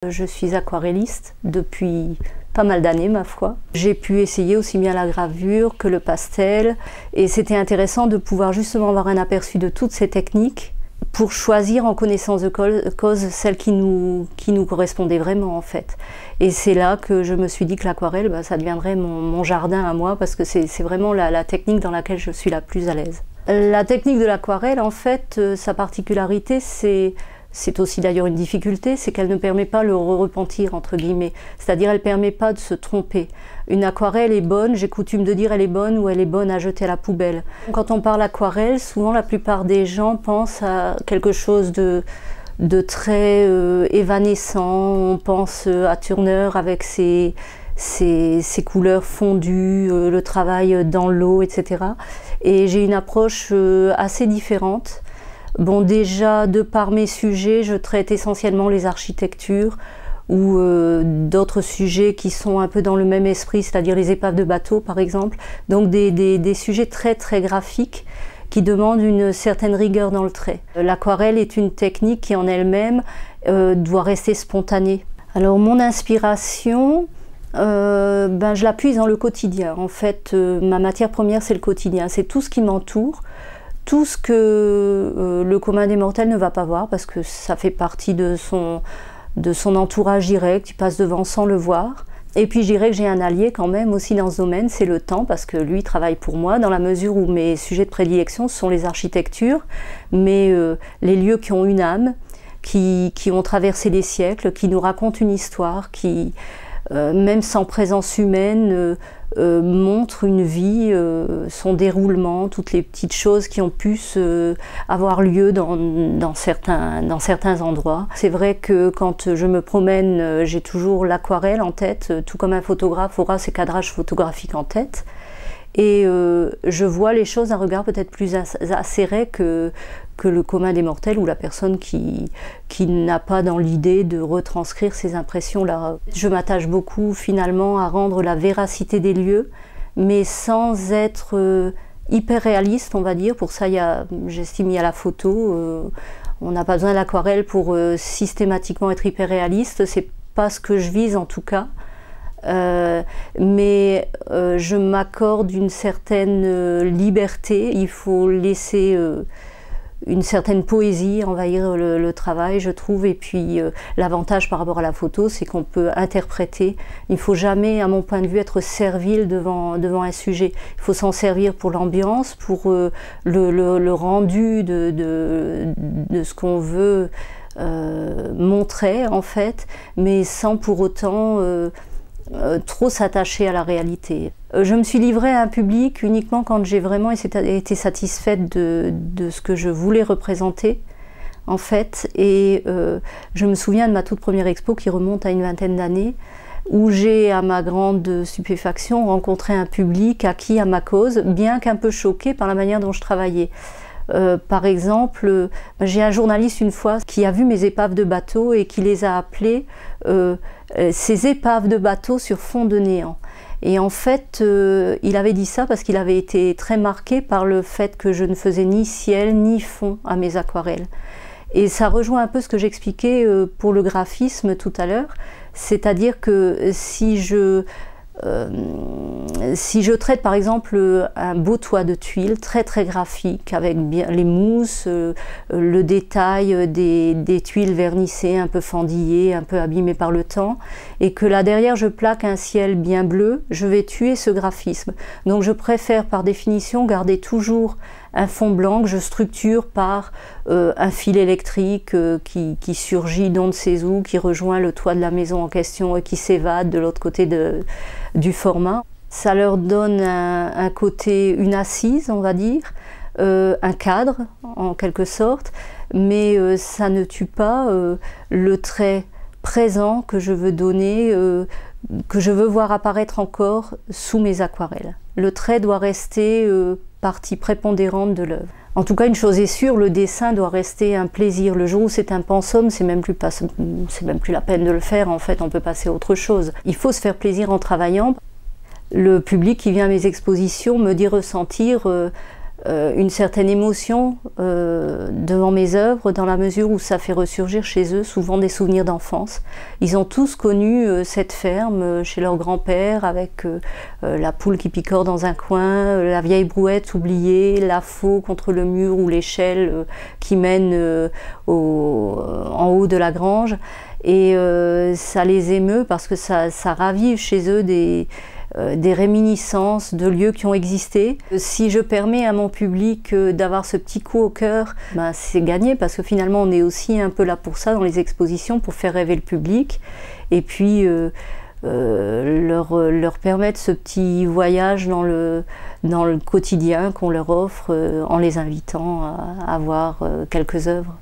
Je suis aquarelliste depuis pas mal d'années, ma foi. J'ai pu essayer aussi bien la gravure que le pastel, et c'était intéressant de pouvoir justement avoir un aperçu de toutes ces techniques pour choisir en connaissance de cause celle qui nous correspondait vraiment, en fait. Et c'est là que je me suis dit que l'aquarelle, ça deviendrait mon jardin à moi, parce que c'est vraiment la technique dans laquelle je suis la plus à l'aise. La technique de l'aquarelle, en fait, sa particularité, c'est aussi d'ailleurs une difficulté, c'est qu'elle ne permet pas le repentir, entre guillemets. C'est-à-dire, elle ne permet pas de se tromper. Une aquarelle est bonne, j'ai coutume de dire elle est bonne ou elle est bonne à jeter à la poubelle. Quand on parle aquarelle, souvent la plupart des gens pensent à quelque chose de très évanescent. On pense à Turner avec ses couleurs fondues, le travail dans l'eau, etc. Et j'ai une approche assez différente. Bon, déjà, de par mes sujets, je traite essentiellement les architectures ou d'autres sujets qui sont un peu dans le même esprit, c'est-à-dire les épaves de bateaux, par exemple. Donc des sujets très très graphiques qui demandent une certaine rigueur dans le trait. L'aquarelle est une technique qui en elle-même doit rester spontanée. Alors mon inspiration, je la puise dans le quotidien. En fait, ma matière première, c'est le quotidien, c'est tout ce qui m'entoure. Tout ce que le commun des mortels ne va pas voir, parce que ça fait partie de son entourage direct, il passe devant sans le voir. Et puis je dirais que j'ai un allié quand même aussi dans ce domaine, c'est le temps, parce que lui travaille pour moi, dans la mesure où mes sujets de prédilection sont les architectures, mais les lieux qui ont une âme, qui ont traversé les siècles, qui nous racontent une histoire, qui, même sans présence humaine, montre une vie, son déroulement, toutes les petites choses qui ont pu avoir lieu dans certains endroits. C'est vrai que quand je me promène, j'ai toujours l'aquarelle en tête, tout comme un photographe aura ses cadrages photographiques en tête. Et je vois les choses d'un regard peut-être plus acéré que le commun des mortels ou la personne qui n'a pas dans l'idée de retranscrire ces impressions-là. Je m'attache beaucoup finalement à rendre la véracité des lieux, mais sans être hyper réaliste, on va dire. Pour ça, j'estime il y a la photo. On n'a pas besoin de l'aquarelle pour systématiquement être hyper réaliste. C'est pas ce que je vise en tout cas. Mais je m'accorde une certaine liberté, il faut laisser une certaine poésie envahir le travail, je trouve, et puis l'avantage par rapport à la photo, c'est qu'on peut interpréter. Il ne faut jamais, à mon point de vue, être servile devant un sujet. Il faut s'en servir pour l'ambiance, pour le rendu de ce qu'on veut montrer, en fait, mais sans pour autant trop s'attacher à la réalité. Je me suis livrée à un public uniquement quand j'ai vraiment été satisfaite de ce que je voulais représenter, en fait. Et je me souviens de ma toute première expo qui remonte à une vingtaine d'années, où j'ai, à ma grande stupéfaction, rencontré un public acquis à ma cause, bien qu'un peu choqué par la manière dont je travaillais. Par exemple, j'ai un journaliste une fois qui a vu mes épaves de bateau et qui les a appelées ces épaves de bateau sur fond de néant. Et en fait, il avait dit ça parce qu'il avait été très marqué par le fait que je ne faisais ni ciel ni fond à mes aquarelles. Et ça rejoint un peu ce que j'expliquais pour le graphisme tout à l'heure, c'est-à-dire que si je traite par exemple un beau toit de tuiles très très graphique avec bien les mousses, le détail des tuiles vernissées, un peu fendillées, un peu abîmées par le temps, et que là derrière je plaque un ciel bien bleu, je vais tuer ce graphisme. Donc je préfère par définition garder toujours un fond blanc que je structure par un fil électrique qui surgit d'on ne sait où, qui rejoint le toit de la maison en question et qui s'évade de l'autre côté du format. Ça leur donne un côté, une assise, on va dire, un cadre en quelque sorte, mais ça ne tue pas le trait présent que je veux donner, que je veux voir apparaître encore sous mes aquarelles. Le trait doit rester partie prépondérante de l'œuvre. En tout cas, une chose est sûre, le dessin doit rester un plaisir. Le jour où c'est un pensum, c'est même plus la peine de le faire, en fait, on peut passer à autre chose. Il faut se faire plaisir en travaillant. Le public qui vient à mes expositions me dit ressentir une certaine émotion devant mes œuvres, dans la mesure où ça fait ressurgir chez eux souvent des souvenirs d'enfance. Ils ont tous connu cette ferme chez leur grand-père, avec la poule qui picore dans un coin, la vieille brouette oubliée, la faux contre le mur ou l'échelle qui mène en haut de la grange. Et ça les émeut parce que ça ravive chez eux des réminiscences de lieux qui ont existé. Si je permets à mon public d'avoir ce petit coup au cœur, ben c'est gagné, parce que finalement on est aussi un peu là pour ça dans les expositions, pour faire rêver le public et puis leur permettre ce petit voyage dans le quotidien qu'on leur offre en les invitant à voir quelques œuvres.